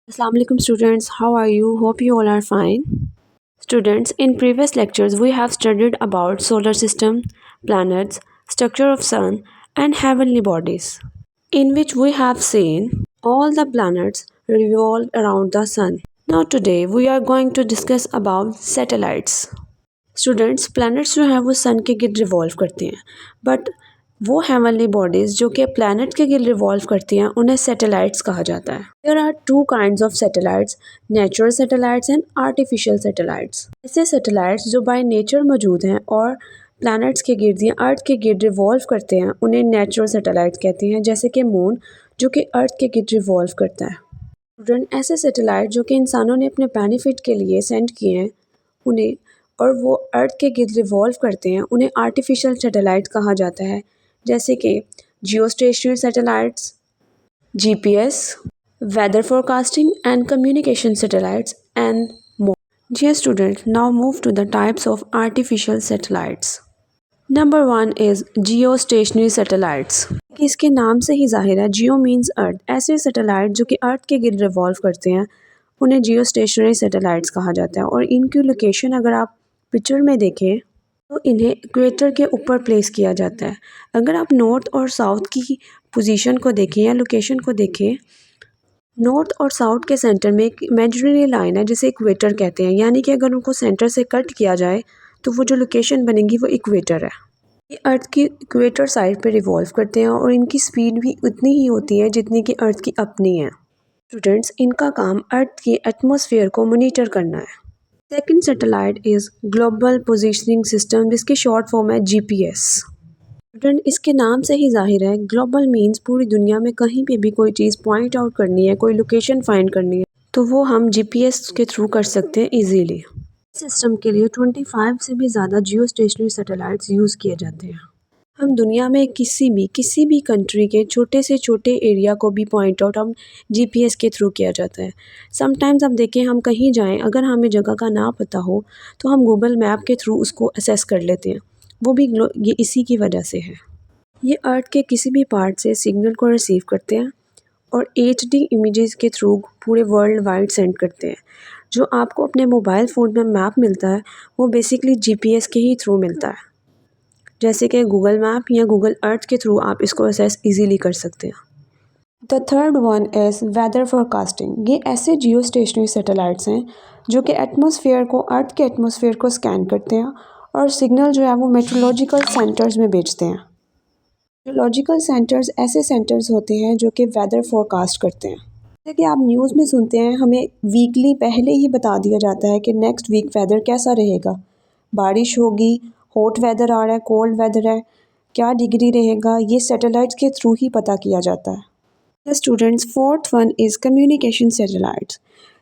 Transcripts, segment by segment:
Assalamu alaikum students, how are you? Hope you all are fine. Students, in previous lectures we have studied about solar system, planets, structure of sun and heavenly bodies, in which we have seen all the planets revolve around the sun. Now today we are going to discuss about satellites. Students planets जो हैं वो सन के गिर्द revolve करती हैं, but वो heavenly bodies जो कि प्लैनेट के गिर्द रिवॉल्व करती हैं उन्हें सैटेलाइट्स कहा जाता है। There are two kinds of satellites, natural satellites and artificial satellites. ऐसे सैटेलाइट्स जो बाय नेचर मौजूद हैं और प्लैनेट्स के गिर्द या अर्थ के गिर्द रिवॉल्व करते हैं उन्हें नेचुरल सैटेलाइट्स कहते हैं, जैसे कि मून जो कि अर्थ के गिर्द रिवॉल्व करता है। स्टूडेंट, ऐसे सैटेलाइट जो कि इंसानों ने अपने बेनिफिट के लिए सेंड किए हैं उन्हें और वो अर्थ के गिर्द रिवॉल्व करते हैं उन्हें आर्टिफिशियल सैटेलाइट कहा जाता है, जैसे कि geostationary satellites, GPS, weather forecasting and communication satellites and more. जी student, now move to the types of artificial satellites. Number 1 is geostationary satellites. इसके नाम से ही जाहिर है, जियो मीन्स अर्थ। ऐसे सैटेलाइट जो कि अर्थ के गिर्द रिवॉल्व करते हैं उन्हें जियो स्टेशनरी सैटेलाइट्स कहा जाता है, और इनकी लोकेशन अगर आप पिक्चर में देखें तो इन्हें इक्वेटर के ऊपर प्लेस किया जाता है। अगर आप नॉर्थ और साउथ की पोजीशन को देखें या लोकेशन को देखें, नॉर्थ और साउथ के सेंटर में एक इमेजिनरी लाइन है जिसे इक्वेटर कहते हैं, यानी कि अगर उनको सेंटर से कट किया जाए तो वो जो लोकेशन बनेगी वो इक्वेटर है। ये अर्थ की इक्वेटर साइड पे रिवॉल्व करते हैं और इनकी स्पीड भी उतनी ही होती है जितनी कि अर्थ की अपनी है। स्टूडेंट्स, इनका काम अर्थ की एटमॉस्फेयर को मॉनिटर करना है। Second satellite is global positioning system, जिसकी शॉर्ट फॉर्म है जीपीएस। स्टूडेंट, इसके नाम से ही जाहिर है, ग्लोबल मीन्स पूरी दुनिया में कहीं पे भी कोई चीज़ पॉइंट आउट करनी है, कोई लोकेशन फाइंड करनी है तो वो हम जीपीएस के थ्रू कर सकते हैं ईजीली। सिस्टम के लिए 25 से भी ज़्यादा जियो स्टेशनरी सैटेलाइट्स यूज़ किए जाते हैं। हम दुनिया में किसी भी कंट्री के छोटे से छोटे एरिया को भी पॉइंट आउट हम जीपीएस के थ्रू किया जाता है। समटाइम्स आप देखें, हम कहीं जाएं, अगर हमें जगह का ना पता हो तो हम गूगल मैप के थ्रू उसको असेस कर लेते हैं, वो भी ये इसी की वजह से है। ये अर्थ के किसी भी पार्ट से सिग्नल को रिसीव करते हैं और HD इमेजेस के थ्रू पूरे वर्ल्ड वाइड सेंड करते हैं। जो आपको अपने मोबाइल फ़ोन में मैप मिलता है वो बेसिकली जीपीएस के ही थ्रू मिलता है, जैसे कि गूगल मैप या गूगल अर्थ के थ्रू आप इसको असेस इजीली कर सकते हैं। The third one is weather forecasting. ये ऐसे जियो स्टेशनरी सैटेलाइट्स हैं जो कि एटमॉस्फेयर को, अर्थ के एटमॉस्फेयर को स्कैन करते हैं और सिग्नल जो है वो मेट्रोलॉजिकल सेंटर्स में भेजते हैं। मेट्रोलॉजिकल सेंटर्स ऐसे सेंटर्स होते हैं जो कि वेदर फोरकास्ट करते हैं। जैसे कि आप न्यूज़ में सुनते हैं, हमें वीकली पहले ही बता दिया जाता है कि नेक्स्ट वीक वेदर कैसा रहेगा, बारिश होगी, हॉट वेदर आ रहा है, कोल्ड वेदर है, क्या डिग्री रहेगा, ये सैटेलाइट्स के थ्रू ही पता किया जाता है। Students, fourth one is communication satellites.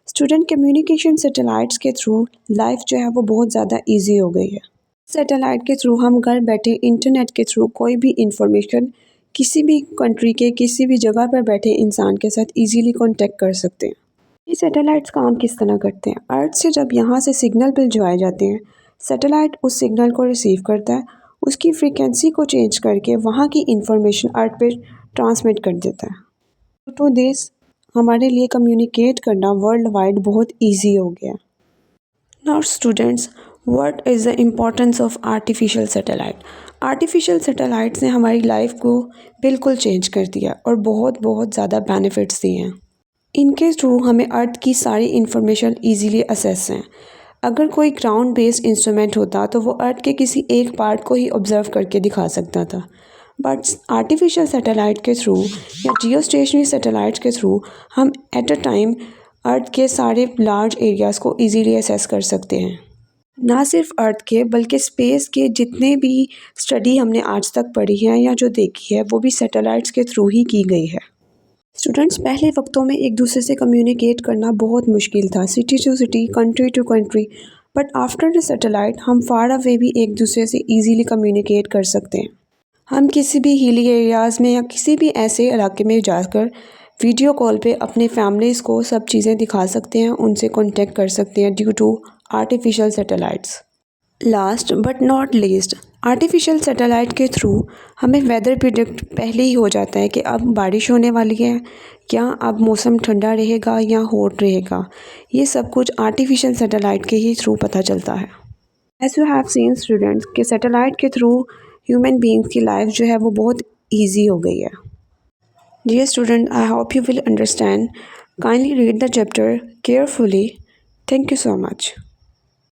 Student, communication satellites के थ्रू लाइफ जो है वो बहुत ज़्यादा ईजी हो गई है। सैटेलाइट के थ्रू हम घर बैठे इंटरनेट के थ्रू कोई भी इंफॉर्मेशन किसी भी कंट्री के किसी भी जगह पर बैठे इंसान के साथ इजीली कांटेक्ट कर सकते हैं। ये सैटेलाइट्स काम किस तरह करते हैं? अर्थ से जब यहाँ से सिग्नल भिजवाए जाते हैं, सैटेलाइट उस सिग्नल को रिसीव करता है, उसकी फ्रीक्वेंसी को चेंज करके वहाँ की इंफॉर्मेशन अर्थ पे ट्रांसमिट कर देता है। टू दिस हमारे लिए कम्युनिकेट करना वर्ल्ड वाइड बहुत ईजी हो गया। Now students, what is the importance of artificial satellite? Artificial satellites ने हमारी लाइफ को बिल्कुल चेंज कर दिया और बहुत ज़्यादा बेनिफिट्स दिए हैं। इनके थ्रू हमें अर्थ की सारी इन्फॉर्मेशन इजीली असेस हैं। अगर कोई ग्राउंड बेस्ड इंस्ट्रूमेंट होता तो वो अर्थ के किसी एक पार्ट को ही ऑब्जर्व करके दिखा सकता था, बट आर्टिफिशियल सैटेलाइट के थ्रू या जियो स्टेशनरी सैटेलाइट्स के थ्रू हम एट अ टाइम अर्थ के सारे लार्ज एरियाज़ को ईजीली असेस कर सकते हैं। ना सिर्फ अर्थ के बल्कि स्पेस के जितने भी स्टडी हमने आज तक पढ़ी है या जो देखी है वो भी सैटेलाइट्स के थ्रू ही की गई है। स्टूडेंट्स, पहले वक्तों में एक दूसरे से कम्युनिकेट करना बहुत मुश्किल था, city to city, country to country, but after the satellite हम फार अवे भी एक दूसरे से इजीली कम्युनिकेट कर सकते हैं। हम किसी भी हिली एरियाज़ में या किसी भी ऐसे इलाके में जाकर वीडियो कॉल पे अपने फैमिलीज़ को सब चीज़ें दिखा सकते हैं, उनसे कॉन्टेक्ट कर सकते हैं due to artificial satellites. Last but not least, artificial satellite के थ्रू हमें वेदर प्रिडिक्ट पहले ही हो जाता है कि अब बारिश होने वाली है, क्या अब मौसम ठंडा रहेगा या हॉट रहेगा। ये सब कुछ आर्टिफिशियल सैटेलाइट के ही थ्रू पता चलता है। As you have seen students कि सैटेलाइट के थ्रू ह्यूमन बींग्स की लाइफ जो है वो बहुत ईजी हो गई है। Dear student, I hope you will understand. Kindly read the chapter carefully. Thank you so much.